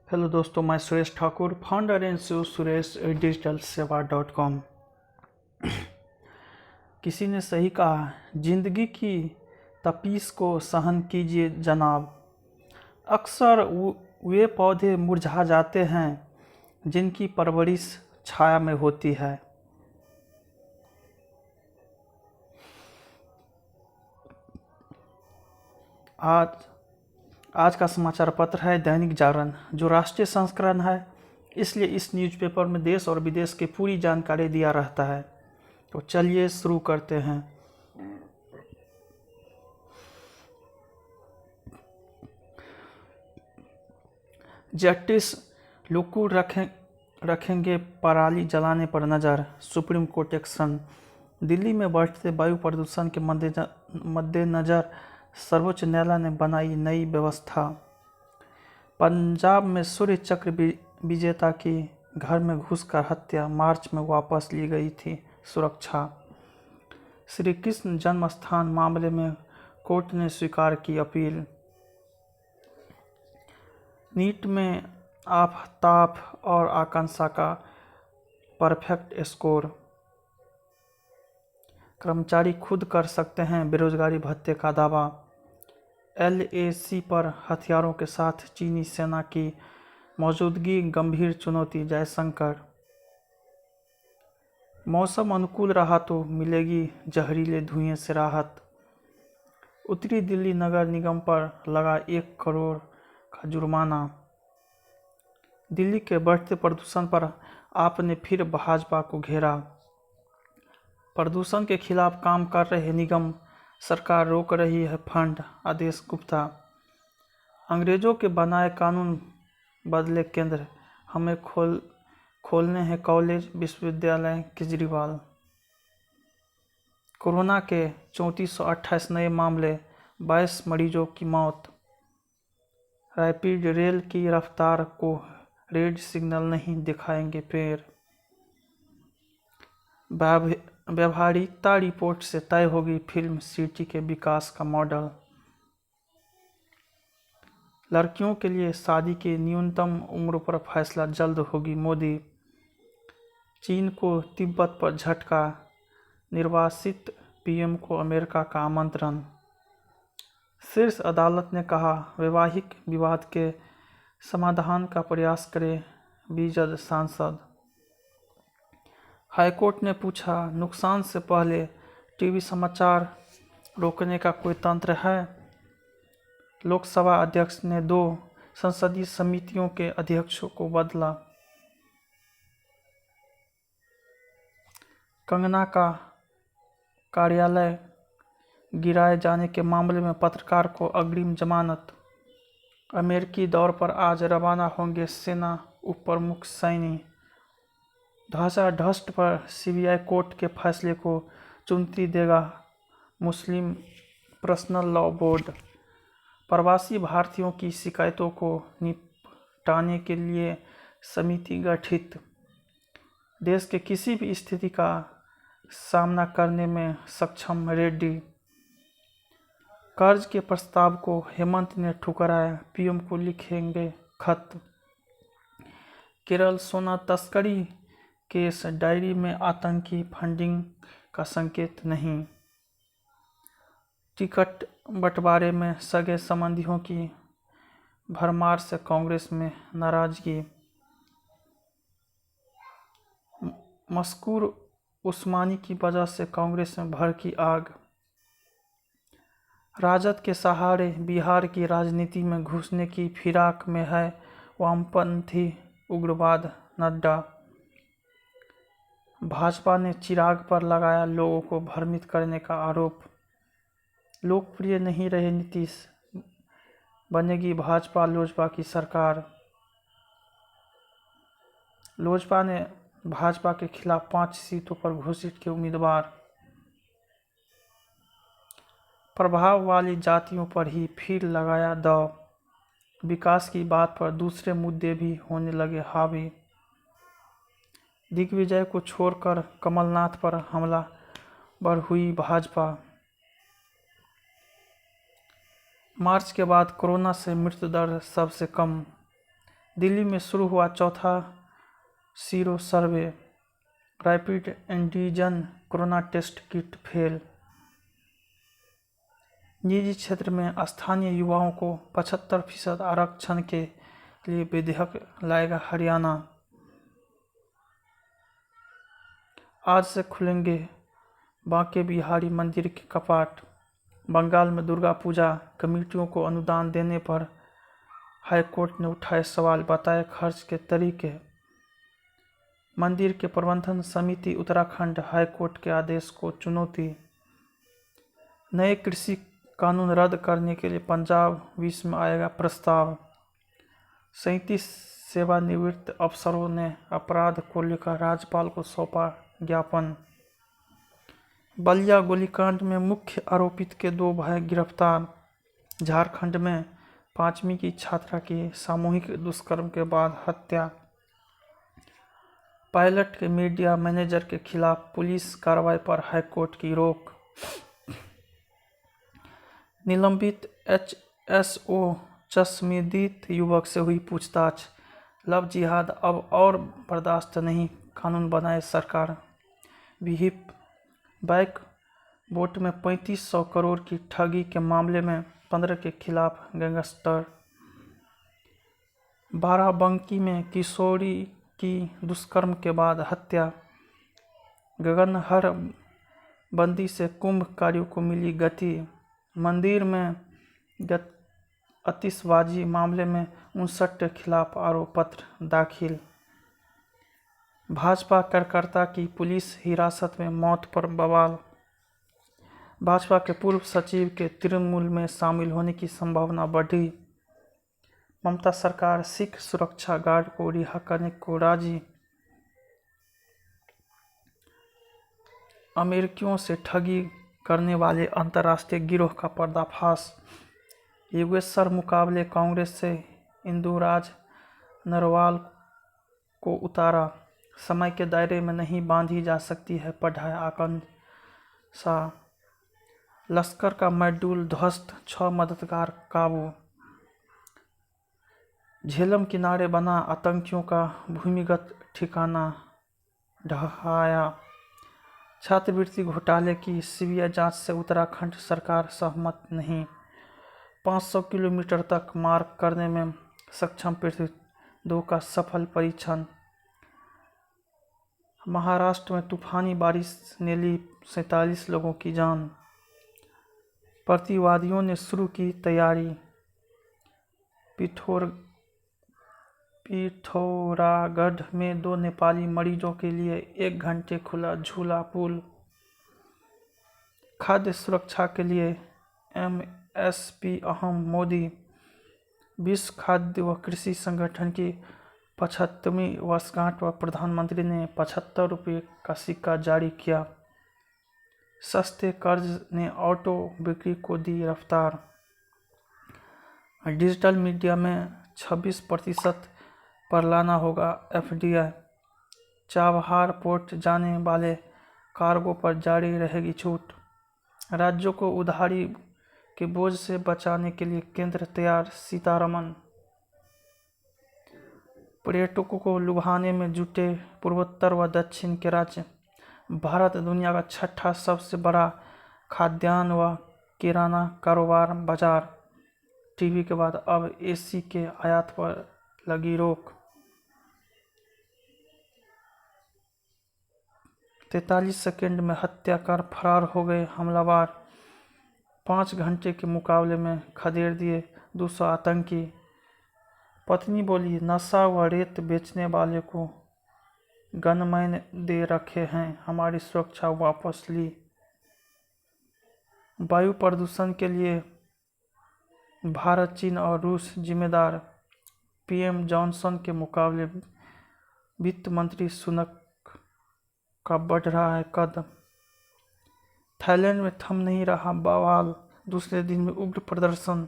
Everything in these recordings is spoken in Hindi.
हेलो दोस्तों, मैं Suresh Thakur, founder and CEO Suresh digital सेवा .com। किसी ने सही कहा, जिंदगी की तपीस को सहन कीजिए जनाब। अक्सर वे पौधे मुरझा जाते हैं जिनकी परवरिश छाया में होती है। आज का समाचार पत्र है दैनिक जागरण, जो राष्ट्रीय संस्करण है, इसलिए इस न्यूज़पेपर में देश और विदेश की पूरी जानकारी दिया रहता है। तो चलिए शुरू करते हैं। जस्टिस लुकुर रखेंगे पराली जलाने पर नज़र, सुप्रीम कोर्ट एक्शन। दिल्ली में बढ़ते वायु प्रदूषण के मद्देनज़र सर्वोच्च न्यायालय ने बनाई नई व्यवस्था। पंजाब में सूर्य चक्र विजेता की घर में घुसकर हत्या, मार्च में वापस ली गई थी सुरक्षा। श्री कृष्ण जन्म स्थान मामले में कोर्ट ने स्वीकार की अपील। नीट में आफताब और आकांक्षा का परफेक्ट स्कोर। कर्मचारी खुद कर सकते हैं बेरोजगारी भत्ते का दावा। LAC पर हथियारों के साथ चीनी सेना की मौजूदगी गंभीर चुनौती, जयशंकर। मौसम अनुकूल रहा तो मिलेगी जहरीले धुएं से राहत। उत्तरी दिल्ली नगर निगम पर लगा 1 करोड़ का जुर्माना। दिल्ली के बढ़ते प्रदूषण पर आपने फिर भाजपा को घेरा। प्रदूषण के खिलाफ काम कर रहे निगम, सरकार रोक रही है फंड, आदेश गुप्ता। अंग्रेजों के बनाए कानून बदले केंद्र, हमें खोलने हैं कॉलेज विश्वविद्यालय, केजरीवाल। कोरोना के 3428 नए मामले, 22 मरीजों की मौत। रैपिड रेल की रफ्तार को रेड सिग्नल नहीं दिखाएंगे पेड़। व्यावहारिकता रिपोर्ट से तय होगी फिल्म सिटी के विकास का मॉडल। लड़कियों के लिए शादी की न्यूनतम उम्र पर फैसला जल्द होगी मोदी। चीन को तिब्बत पर झटका, निर्वासित PM को अमेरिका का आमंत्रण। शीर्ष अदालत ने कहा, वैवाहिक विवाद के समाधान का प्रयास करे बीजद सांसद। हाईकोर्ट ने पूछा, नुकसान से पहले टीवी समाचार रोकने का कोई तंत्र है? लोकसभा अध्यक्ष ने 2 संसदीय समितियों के अध्यक्षों को बदला। कंगना का कार्यालय गिराए जाने के मामले में पत्रकार को अग्रिम जमानत। अमेरिकी दौर पर आज रवाना होंगे सेना उप प्रमुख सैनी। ध्वजारोहण पर CBI कोर्ट के फैसले को चुनौती देगा मुस्लिम पर्सनल लॉ बोर्ड। प्रवासी भारतीयों की शिकायतों को निपटाने के लिए समिति गठित। देश के किसी भी स्थिति का सामना करने में सक्षम रेड्डी। कर्ज के प्रस्ताव को हेमंत ने ठुकराया, PM को लिखेंगे खत। केरल सोना तस्करी केस डायरी में आतंकी फंडिंग का संकेत नहीं। टिकट बंटवारे में सगे संबंधियों की भरमार से कांग्रेस में नाराजगी। मशकूर उस्मानी की वजह से कांग्रेस में भड़की आग। राजद के सहारे बिहार की राजनीति में घुसने की फिराक में है वामपंथी उग्रवाद, नड्डा। भाजपा ने चिराग पर लगाया लोगों को भ्रमित करने का आरोप। लोकप्रिय नहीं रहे नीतीश, बनेगी भाजपा लोजपा की सरकार। लोजपा ने भाजपा के खिलाफ 5 सीटों पर घोषित किए उम्मीदवार। प्रभाव वाली जातियों पर ही फिर लगाया दांव। विकास की बात पर दूसरे मुद्दे भी होने लगे हावी। दिग्विजय को छोड़कर कमलनाथ पर हमला पर हुई भाजपा। मार्च के बाद कोरोना से मृत्यु दर सबसे कम। दिल्ली में शुरू हुआ चौथा sero survey, rapid antigen corona test kit fail. निजी क्षेत्र में स्थानीय युवाओं को 75% आरक्षण के लिए विधेयक लाएगा हरियाणा। आज से खुलेंगे बांके बिहारी मंदिर के कपाट। बंगाल में दुर्गा पूजा कमेटियों को अनुदान देने पर हाईकोर्ट ने उठाए सवाल, बताए खर्च के तरीके। मंदिर के प्रबंधन समिति उत्तराखंड हाईकोर्ट के आदेश को चुनौती। नए कृषि कानून रद्द करने के लिए पंजाब 20 में आएगा प्रस्ताव। 37 सेवानिवृत्त अफसरों ने अपराध को लेकर राज्यपाल को सौंपा ज्ञापन। बलिया गोलीकांड में मुख्य आरोपित के 2 भाई गिरफ्तार। झारखंड में 5वीं की छात्रा की सामूहिक दुष्कर्म के बाद हत्या। पायलट के मीडिया मैनेजर के खिलाफ पुलिस कार्रवाई पर हाईकोर्ट की रोक। निलंबित HSO चश्मदीद युवक से हुई पूछताछ। लव जिहाद अब और बर्दाश्त नहीं, कानून बनाए सरकार। विहिप बैक बोट में 3500 करोड़ की ठगी के मामले में 15 के खिलाफ गैंगस्टर। बाराबंकी में किशोरी की दुष्कर्म के बाद हत्या। गगनहर बंदी से कुंभ कार्यों को मिली गति। मंदिर में आतिशबाजी मामले में 59 के खिलाफ आरोप पत्र दाखिल। भाजपा कार्यकर्ता की पुलिस हिरासत में मौत पर बवाल। भाजपा के पूर्व सचिव के तृणमूल में शामिल होने की संभावना बढ़ी। ममता सरकार सिख सुरक्षा गार्ड को रिहा करने को राजी। अमेरिकियों से ठगी करने वाले अंतर्राष्ट्रीय गिरोह का पर्दाफाश। योगेश्वर मुकाबले कांग्रेस से इंदुराज नरवाल को उतारा। समय के दायरे में नहीं बांधी जा सकती है पढ़ाई आकांक्षा। लश्कर का मॉड्यूल ध्वस्त, 6 मददगार काबू। झेलम किनारे बना आतंकियों का भूमिगत ठिकाना ढहाया। छात्रवृत्ति घोटाले की सीबीआई जांच से उत्तराखंड सरकार सहमत नहीं। 500 किलोमीटर तक मार्ग करने में सक्षम पृथ्वी 2 का सफल परीक्षण। महाराष्ट्र में तूफानी बारिश ने ली 47 लोगों की जान। प्रतिवादियों ने शुरू की तैयारी। पिथौरागढ़ में 2 नेपाली मरीजों के लिए 1 घंटे खुला झूला पुल। खाद्य सुरक्षा के लिए MSP अहम, मोदी। विश्व खाद्य व कृषि संगठन की 75वीं वर्षगांठ पर प्रधानमंत्री ने 75 रुपये का सिक्का जारी किया। सस्ते कर्ज ने ऑटो बिक्री को दी रफ्तार। डिजिटल मीडिया में 26% पर लाना होगा FDI। चाबहार पोर्ट जाने वाले कार्गो पर जारी रहेगी छूट। राज्यों को उधारी के बोझ से बचाने के लिए केंद्र तैयार, सीतारमण। पर्यटकों को लुभाने में जुटे पूर्वोत्तर व दक्षिण के राज्य। भारत दुनिया का 6ठा सबसे बड़ा खाद्यान्न व किराना कारोबार बाजार। टीवी के बाद अब AC के आयात पर लगी रोक। 43 सेकंड में हत्या कर फरार हो गए हमलावर। 5 घंटे के मुकाबले में खदेड़ दिए 200 आतंकी। पत्नी बोली, नशा व रेत बेचने वाले को गनमैन दे रखे हैं, हमारी सुरक्षा वापस ली। वायु प्रदूषण के लिए भारत, चीन और रूस जिम्मेदार। PM जॉनसन के मुकाबले वित्त मंत्री सुनक का बढ़ रहा है कद। थाईलैंड में थम नहीं रहा बवाल, दूसरे दिन में उग्र प्रदर्शन।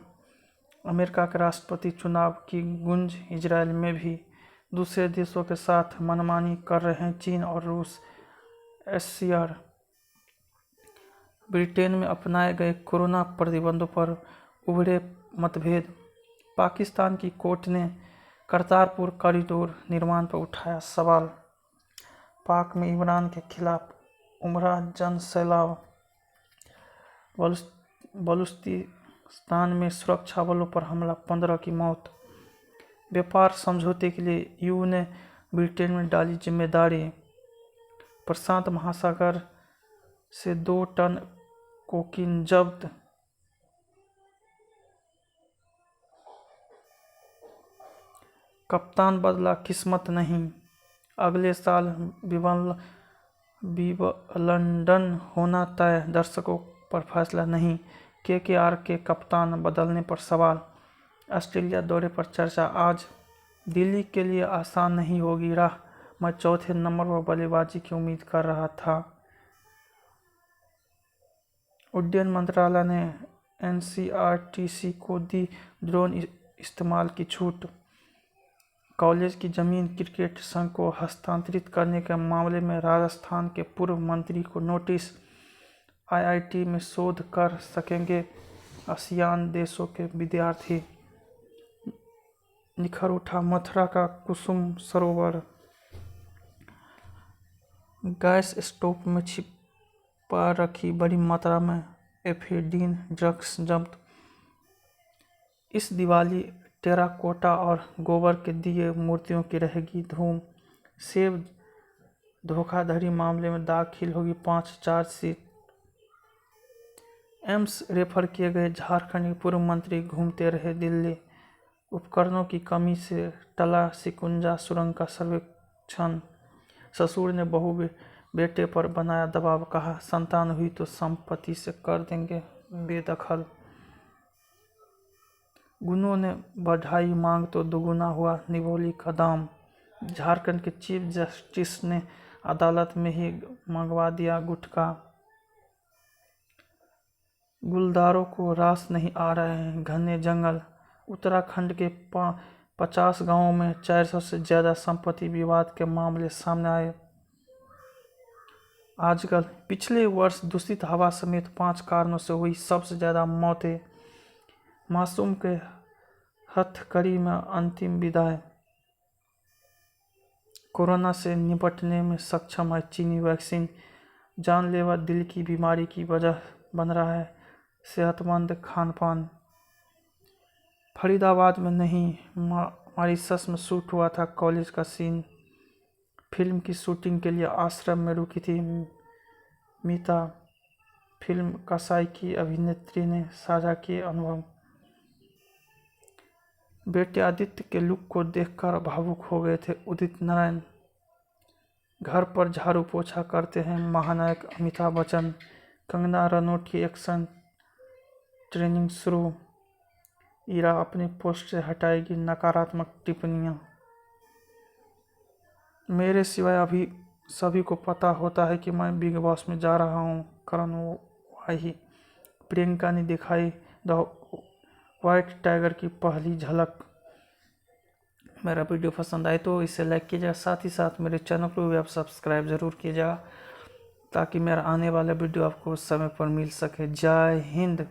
अमेरिका के राष्ट्रपति चुनाव की गूंज। इजरायल में भी दूसरे देशों के साथ मनमानी कर रहे हैं चीन और रूस। एशियर। ब्रिटेन में अपनाए गए कोरोना प्रतिबंधों पर उभरे मतभेद। पाकिस्तान की कोर्ट ने करतारपुर कॉरिडोर निर्माण पर उठाया सवाल। पाक में इमरान के खिलाफ उमरा जन सैलाब। बलूचिस्तान में सुरक्षा बलों पर हमला, 15 की मौत। व्यापार समझौते के लिए ईयू ने ब्रिटेन में डाली जिम्मेदारी। प्रशांत महासागर से 2 टन कोकीन जब्त। कप्तान बदला किस्मत नहीं, अगले साल विंबलडन होना तय, दर्शकों पर फैसला नहीं। केकेआर के कप्तान बदलने पर सवाल। ऑस्ट्रेलिया दौरे पर चर्चा आज। दिल्ली के लिए आसान नहीं होगी राह, मैं चौथे नंबर पर बल्लेबाजी की उम्मीद कर रहा था। उड्डयन मंत्रालय ने एनसीआरटीसी को दी ड्रोन इस्तेमाल की छूट। कॉलेज की जमीन क्रिकेट संघ को हस्तांतरित करने के मामले में राजस्थान के पूर्व मंत्री को नोटिस। आईआईटी में शोध कर सकेंगे आसियान देशों के विद्यार्थी। निखर उठा मथुरा का कुसुम सरोवर। गैस स्टोव में छिपा रखी बड़ी मात्रा में एफेड्रीन ड्रग्स जब्त। इस दिवाली टेराकोटा और गोबर के दिए मूर्तियों की रहेगी धूम। सेब धोखाधड़ी मामले में दाखिल होगी 5 चार्जशीट। एम्स रेफर किए गए झारखंड के पूर्व मंत्री घूमते रहे दिल्ली। उपकरणों की कमी से टला सिकुंजा सुरंग का सर्वेक्षण। ससुर ने बहू बेटे पर बनाया दबाव, कहा संतान हुई तो संपत्ति से कर देंगे बेदखल। गुनों ने बढ़ाई मांग तो दोगुना हुआ निभोली का दाम। झारखंड के चीफ जस्टिस ने अदालत में ही मंगवा दिया गुटखा। गुलदारों को रास नहीं आ रहे हैं घने जंगल। उत्तराखंड के 50 गांवों में 400 से ज्यादा संपत्ति विवाद के मामले सामने आए। आजकल पिछले वर्ष दूषित हवा समेत 5 कारणों से हुई सबसे ज्यादा मौतें। मासूम के हथकड़ी में अंतिम विदाई। कोरोना से निपटने में सक्षम है चीनी वैक्सीन। जानलेवा दिल की बीमारी की वजह बन रहा है सेहतमंद खान पान। फरीदाबाद में नहीं, मॉरिशस में शूट हुआ था कॉलेज का सीन। फिल्म की शूटिंग के लिए आश्रम में रुकी थी मीता। फिल्म कसाई की अभिनेत्री ने साझा किए अनुभव। बेटे आदित्य के लुक को देखकर भावुक हो गए थे उदित नारायण। घर पर झाड़ू पोछा करते हैं महानायक अमिताभ बच्चन। कंगना रनौत की एक्शन ट्रेनिंग शुरू। ईरा अपनी पोस्ट से हटाएगी नकारात्मक टिप्पणियां। मेरे सिवाय अभी सभी को पता होता है कि मैं बिग बॉस में जा रहा हूं। करण वाही। प्रियंका ने दिखाई द व्हाइट टाइगर की पहली झलक। मेरा वीडियो पसंद आए तो इसे लाइक कीजिएगा, साथ ही साथ मेरे चैनल को भी आप सब्सक्राइब जरूर कीजिएगा ताकि मेरा आने वाला वीडियो आपको उस समय पर मिल सके। जय हिंद।